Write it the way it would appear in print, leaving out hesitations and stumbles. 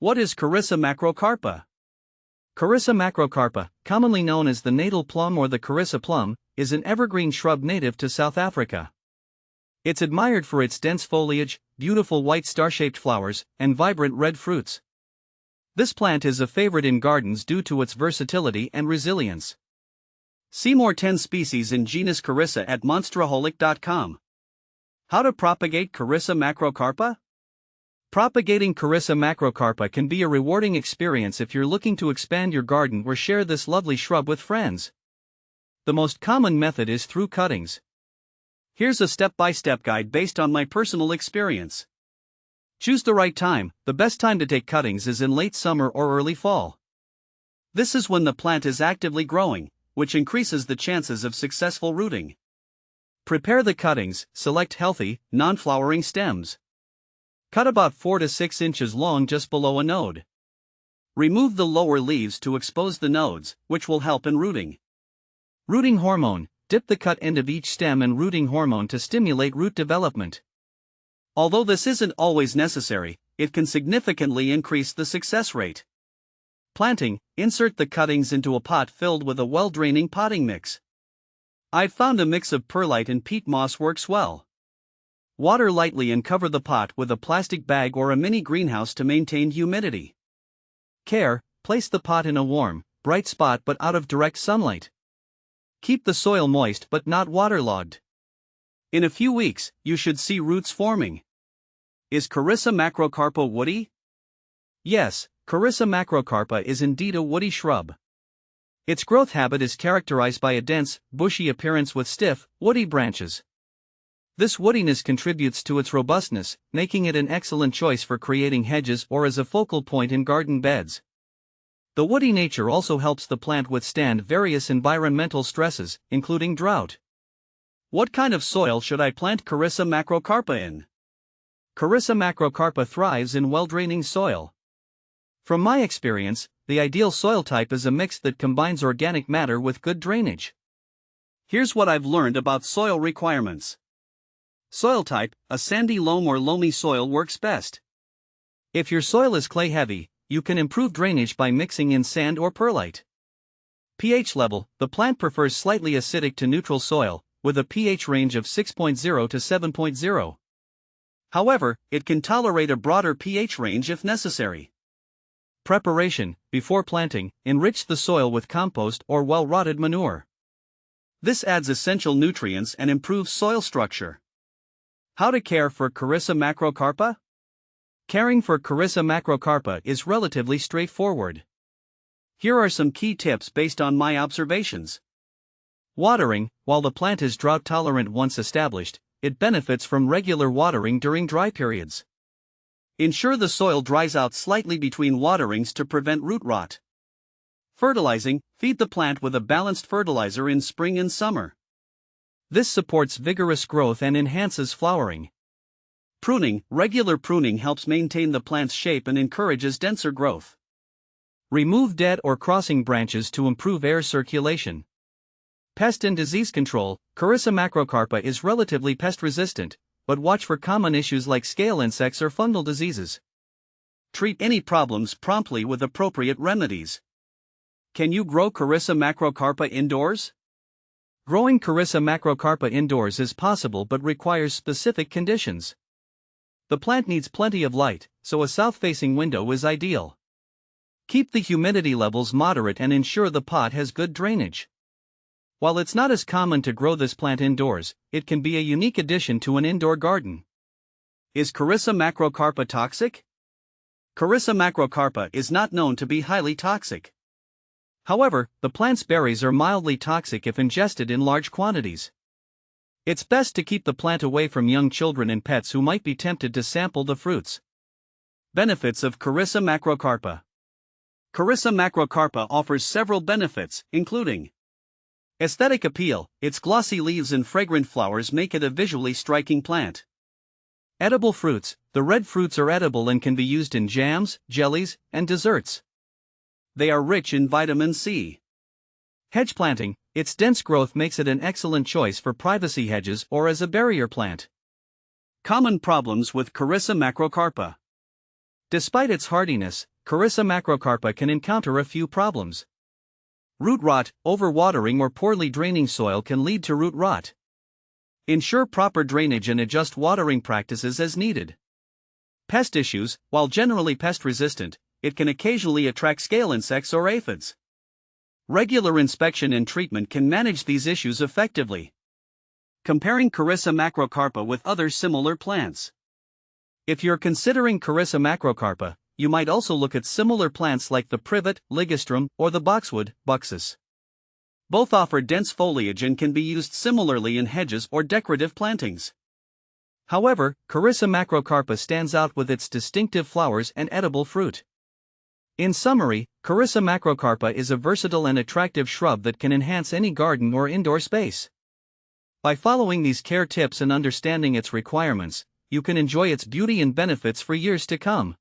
What is Carissa macrocarpa? Carissa macrocarpa, commonly known as the Natal plum or the Carissa plum, is an evergreen shrub native to South Africa. It's admired for its dense foliage, beautiful white star-shaped flowers, and vibrant red fruits. This plant is a favorite in gardens due to its versatility and resilience. See more 10 species in genus Carissa at monsteraholic.com. How to propagate Carissa macrocarpa? Propagating Carissa macrocarpa can be a rewarding experience if you're looking to expand your garden or share this lovely shrub with friends. The most common method is through cuttings. Here's a step-by-step guide based on my personal experience. Choose the right time. The best time to take cuttings is in late summer or early fall. This is when the plant is actively growing, which increases the chances of successful rooting. Prepare the cuttings. Select healthy, non-flowering stems. Cut about 4 to 6 inches long just below a node. Remove the lower leaves to expose the nodes, which will help in rooting. Rooting hormone. Dip the cut end of each stem in rooting hormone to stimulate root development. Although this isn't always necessary, it can significantly increase the success rate. Planting. Insert the cuttings into a pot filled with a well-draining potting mix. I've found a mix of perlite and peat moss works well. Water lightly and cover the pot with a plastic bag or a mini greenhouse to maintain humidity. Care. Place the pot in a warm, bright spot but out of direct sunlight. Keep the soil moist but not waterlogged. In a few weeks, you should see roots forming. Is Carissa macrocarpa woody? Yes, Carissa macrocarpa is indeed a woody shrub. Its growth habit is characterized by a dense, bushy appearance with stiff, woody branches. This woodiness contributes to its robustness, making it an excellent choice for creating hedges or as a focal point in garden beds. The woody nature also helps the plant withstand various environmental stresses, including drought. What kind of soil should I plant Carissa macrocarpa in? Carissa macrocarpa thrives in well-draining soil. From my experience, the ideal soil type is a mix that combines organic matter with good drainage. Here's what I've learned about soil requirements. Soil type: a sandy loam or loamy soil works best. If your soil is clay-heavy, you can improve drainage by mixing in sand or perlite. pH level: the plant prefers slightly acidic to neutral soil, with a pH range of 6.0 to 7.0. However, it can tolerate a broader pH range if necessary. Preparation: before planting, enrich the soil with compost or well-rotted manure. This adds essential nutrients and improves soil structure. How to care for Carissa macrocarpa? Caring for Carissa macrocarpa is relatively straightforward. Here are some key tips based on my observations. Watering: while the plant is drought tolerant once established, it benefits from regular watering during dry periods. Ensure the soil dries out slightly between waterings to prevent root rot. Fertilizing: feed the plant with a balanced fertilizer in spring and summer. This supports vigorous growth and enhances flowering. Pruning: regular pruning helps maintain the plant's shape and encourages denser growth. Remove dead or crossing branches to improve air circulation. Pest and disease control: Carissa macrocarpa is relatively pest resistant, but watch for common issues like scale insects or fungal diseases. Treat any problems promptly with appropriate remedies. Can you grow Carissa macrocarpa indoors? Growing Carissa macrocarpa indoors is possible but requires specific conditions. The plant needs plenty of light, so a south-facing window is ideal. Keep the humidity levels moderate and ensure the pot has good drainage. While it's not as common to grow this plant indoors, it can be a unique addition to an indoor garden. Is Carissa macrocarpa toxic? Carissa macrocarpa is not known to be highly toxic. However, the plant's berries are mildly toxic if ingested in large quantities. It's best to keep the plant away from young children and pets who might be tempted to sample the fruits. Benefits of Carissa macrocarpa. Carissa macrocarpa offers several benefits, including aesthetic appeal: its glossy leaves and fragrant flowers make it a visually striking plant. Edible fruits: the red fruits are edible and can be used in jams, jellies, and desserts. They are rich in vitamin C. Hedge planting: its dense growth makes it an excellent choice for privacy hedges or as a barrier plant. Common problems with Carissa macrocarpa. Despite its hardiness, Carissa macrocarpa can encounter a few problems. Root rot, overwatering or poorly draining soil can lead to root rot. Ensure proper drainage and adjust watering practices as needed. Pest issues, while generally pest resistant, it can occasionally attract scale insects or aphids. Regular inspection and treatment can manage these issues effectively. Comparing Carissa macrocarpa with other similar plants. If you're considering Carissa macrocarpa, you might also look at similar plants like the privet, ligustrum, or the boxwood, buxus. Both offer dense foliage and can be used similarly in hedges or decorative plantings. However, Carissa macrocarpa stands out with its distinctive flowers and edible fruit. In summary, Carissa macrocarpa is a versatile and attractive shrub that can enhance any garden or indoor space. By following these care tips and understanding its requirements, you can enjoy its beauty and benefits for years to come.